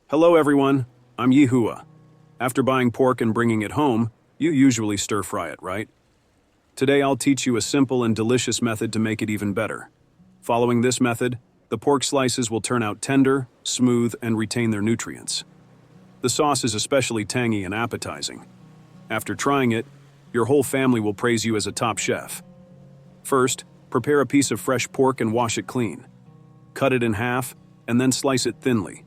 Hello everyone, I'm Yehua. After buying pork and bringing it home, you usually stir-fry it, right? Today I'll teach you a simple and delicious method to make it even better. Following this method, the pork slices will turn out tender, smooth, and retain their nutrients. The sauce is especially tangy and appetizing. After trying it, your whole family will praise you as a top chef. First, prepare a piece of fresh pork and wash it clean. Cut it in half, and then slice it thinly.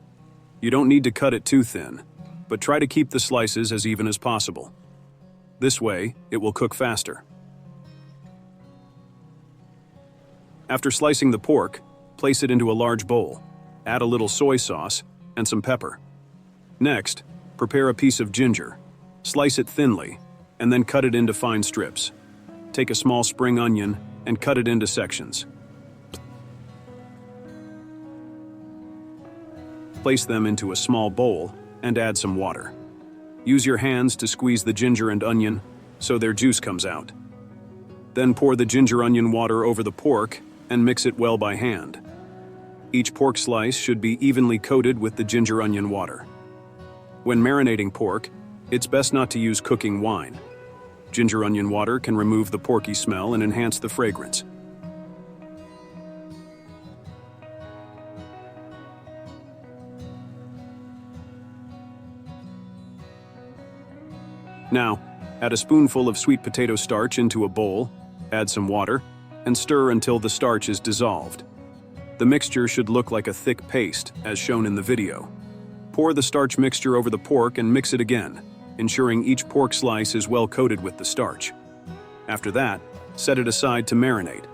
You don't need to cut it too thin, but try to keep the slices as even as possible. This way, it will cook faster. After slicing the pork, place it into a large bowl. Add a little soy sauce and some pepper. Next, prepare a piece of ginger. Slice it thinly, and then cut it into fine strips. Take a small spring onion and cut it into sections. Place them into a small bowl and add some water. Use your hands to squeeze the ginger and onion so their juice comes out. Then pour the ginger onion water over the pork and mix it well by hand. Each pork slice should be evenly coated with the ginger onion water. When marinating pork, it's best not to use cooking wine. Ginger onion water can remove the porky smell and enhance the fragrance. Now, add a spoonful of sweet potato starch into a bowl, add some water, and stir until the starch is dissolved. The mixture should look like a thick paste, as shown in the video. Pour the starch mixture over the pork and mix it again, ensuring each pork slice is well coated with the starch. After that, set it aside to marinate.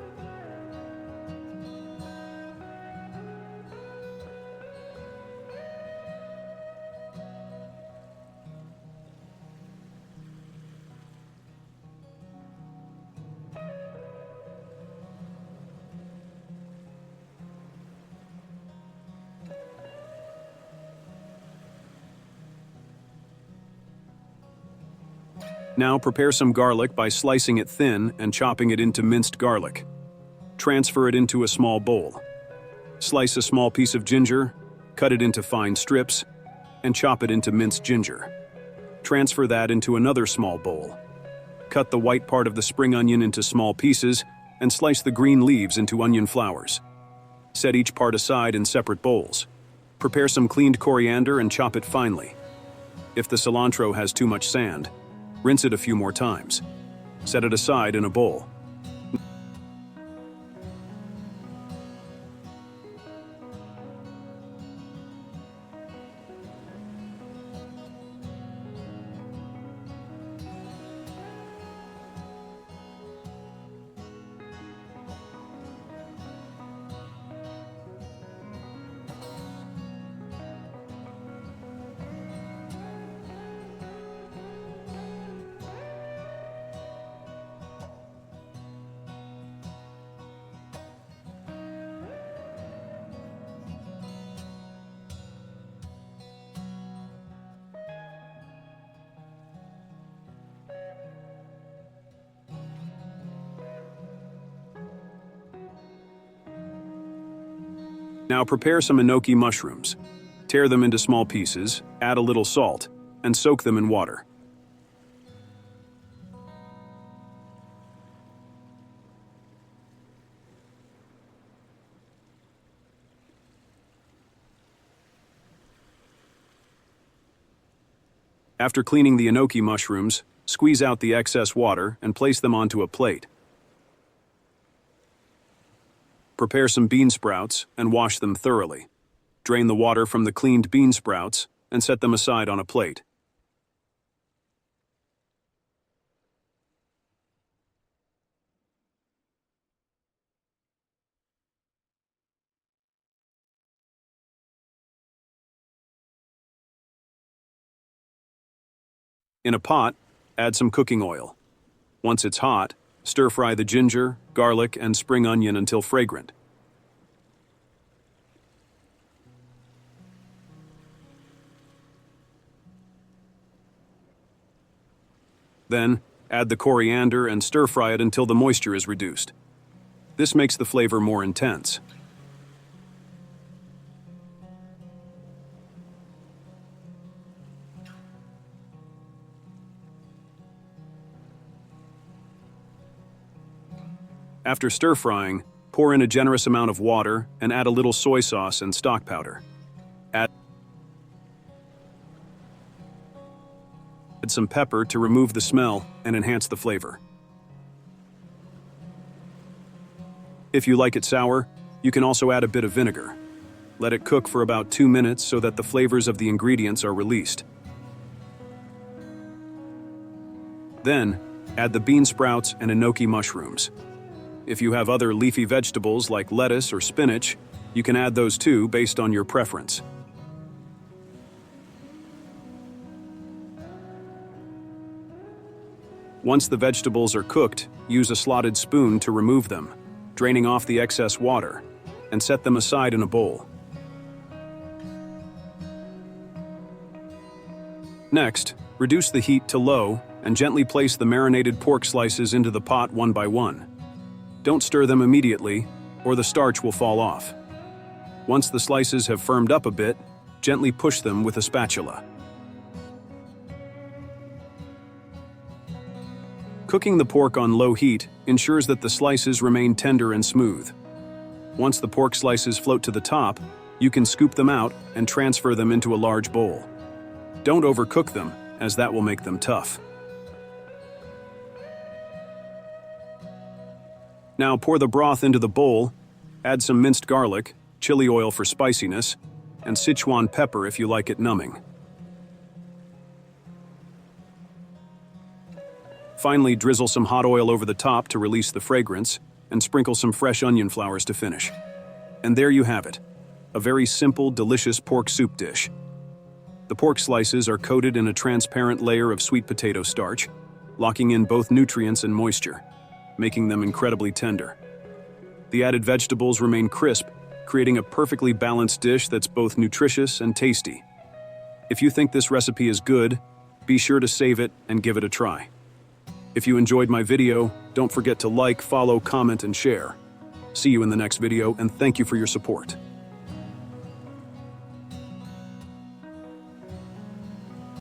Now prepare some garlic by slicing it thin and chopping it into minced garlic. Transfer it into a small bowl. Slice a small piece of ginger, cut it into fine strips, and chop it into minced ginger. Transfer that into another small bowl. Cut the white part of the spring onion into small pieces and slice the green leaves into onion flowers. Set each part aside in separate bowls. Prepare some cleaned coriander and chop it finely. If the cilantro has too much sand, rinse it a few more times. Set it aside in a bowl. Now prepare some enoki mushrooms. Tear them into small pieces, add a little salt, and soak them in water. After cleaning the enoki mushrooms, squeeze out the excess water and place them onto a plate. Prepare some bean sprouts and wash them thoroughly. Drain the water from the cleaned bean sprouts and set them aside on a plate. In a pot, add some cooking oil. Once it's hot, stir-fry the ginger, garlic, and spring onion until fragrant. Then, add the coriander and stir-fry it until the moisture is reduced. This makes the flavor more intense. After stir-frying, pour in a generous amount of water and add a little soy sauce and stock powder. Add some pepper to remove the smell and enhance the flavor. If you like it sour, you can also add a bit of vinegar. Let it cook for about 2 minutes so that the flavors of the ingredients are released. Then, add the bean sprouts and enoki mushrooms. If you have other leafy vegetables like lettuce or spinach, you can add those too based on your preference. Once the vegetables are cooked, use a slotted spoon to remove them, draining off the excess water, and set them aside in a bowl. Next, reduce the heat to low and gently place the marinated pork slices into the pot one by one. Don't stir them immediately, or the starch will fall off. Once the slices have firmed up a bit, gently push them with a spatula. Cooking the pork on low heat ensures that the slices remain tender and smooth. Once the pork slices float to the top, you can scoop them out and transfer them into a large bowl. Don't overcook them, as that will make them tough. Now pour the broth into the bowl, add some minced garlic, chili oil for spiciness, and Sichuan pepper if you like it numbing. Finally, drizzle some hot oil over the top to release the fragrance, and sprinkle some fresh onion flowers to finish. And there you have it, a very simple, delicious pork soup dish. The pork slices are coated in a transparent layer of sweet potato starch, locking in both nutrients and moisture, making them incredibly tender. The added vegetables remain crisp, creating a perfectly balanced dish that's both nutritious and tasty. If you think this recipe is good, be sure to save it and give it a try. If you enjoyed my video, don't forget to like, follow, comment, and share. See you in the next video, and thank you for your support.